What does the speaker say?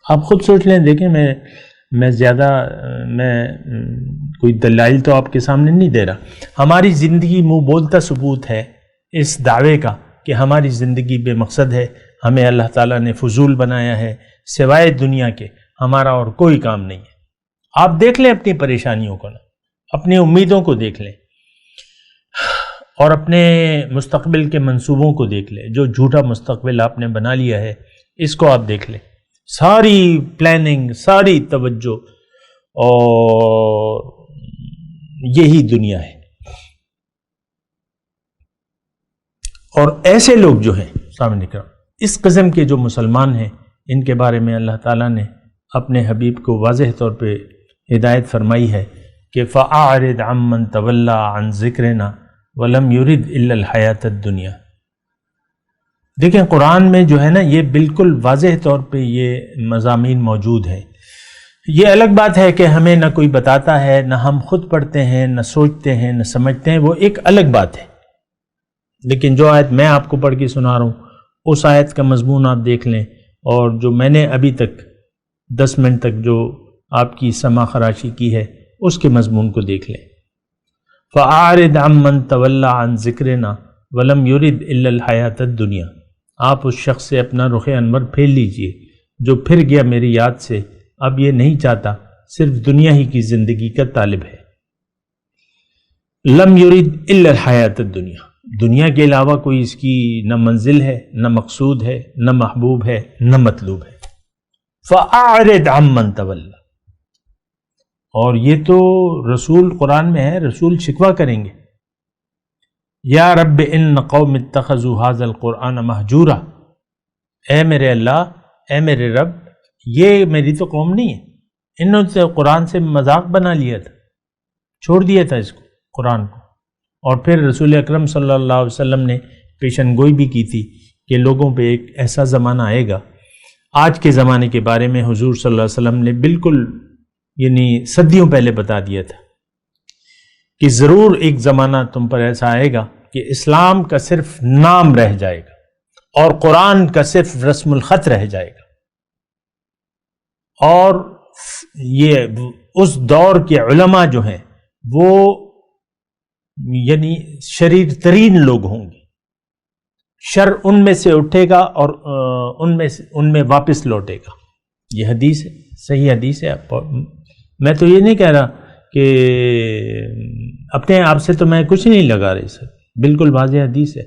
آپ خود سوچ لیں. دیکھیں میں زیادہ کوئی دلائل تو آپ کے سامنے نہیں دے رہا. ہماری زندگی منہ بولتا ثبوت ہے اس دعوے کا کہ ہماری زندگی بے مقصد ہے، ہمیں اللہ تعالیٰ نے فضول بنایا ہے، سوائے دنیا کے ہمارا اور کوئی کام نہیں ہے. آپ دیکھ لیں اپنی پریشانیوں کو، اپنی امیدوں کو دیکھ لیں، اور اپنے مستقبل کے منصوبوں کو دیکھ لیں. جو جھوٹا مستقبل آپ نے بنا لیا ہے اس کو آپ دیکھ لیں. ساری پلاننگ، ساری توجہ اور یہی دنیا ہے. اور ایسے لوگ جو ہیں سامنے کرو، اس قسم کے جو مسلمان ہیں، ان کے بارے میں اللہ تعالیٰ نے اپنے حبیب کو واضح طور پہ ہدایت فرمائی ہے کہ فَأَعْرِضْ عَمَّنْ تَوَلَّىٰ عَنْ ذِكْرِنَا وَلَمْ يُرِدْ إِلَّا الْحَيَاةَ الدُّنْيَا. دیکھیں قرآن میں جو ہے نا، یہ بالکل واضح طور پہ یہ مضامین موجود ہے. یہ الگ بات ہے کہ ہمیں نہ کوئی بتاتا ہے، نہ ہم خود پڑھتے ہیں، نہ سوچتے ہیں، نہ سمجھتے ہیں، وہ ایک الگ بات ہے. لیکن جو آیت میں آپ کو پڑھ کے سنا رہا ہوں، اس آیت کا مضمون آپ دیکھ لیں، اور جو میں نے ابھی تک 10 منٹ تک جو آپ کی سماع خراشی کی ہے اس کے مضمون کو دیکھ لیں. فَأَعْرِضْ عَمَّنْ تَوَلَّىٰ عَنْ ذِكْرِنَا وَلَمْ يُرِدْ إِلَّا الْحَيَاةَ الدُّنْيَا. آپ اس شخص سے اپنا رخ انور پھیر لیجئے جو پھر گیا میری یاد سے، اب یہ نہیں چاہتا، صرف دنیا ہی کی زندگی کا طالب ہے. لم یرد الا الحیات الدنیا، دنیا کے علاوہ کوئی اس کی نہ منزل ہے، نہ مقصود ہے، نہ محبوب ہے، نہ مطلوب ہے. فَأَعْرِضْ عَمَّنْ تَوَلَّىٰ. اور یہ تو رسول قرآن میں ہے، رسول شکوہ کریں گے. یا رب ان قوم اتخذوا هذا القرآن مہجورا. اے میرے اللہ، اے میرے رب، یہ میری تو قوم نہیں ہے، انہوں نے قرآن سے مذاق بنا لیا تھا، چھوڑ دیا تھا اس کو، قرآن کو. اور پھر رسول اکرم صلی اللہ علیہ وسلم نے پیشن گوئی بھی کی تھی کہ لوگوں پہ ایک ایسا زمانہ آئے گا. آج کے زمانے کے بارے میں حضور صلی اللہ علیہ وسلم نے بالکل یعنی صدیوں پہلے بتا دیا تھا کہ ضرور ایک زمانہ تم پر ایسا آئے گا کہ اسلام کا صرف نام رہ جائے گا اور قرآن کا صرف رسم الخط رہ جائے گا. اور یہ اس دور کے علماء جو ہیں وہ یعنی شریر ترین لوگ ہوں گے. شر ان میں سے اٹھے گا اور ان میں واپس لوٹے گا. یہ حدیث ہے، صحیح حدیث ہے. میں تو یہ نہیں کہہ رہا کہ اپنے آپ سے تو میں کچھ نہیں لگا رہی سر، بالکل واضح حدیث ہے.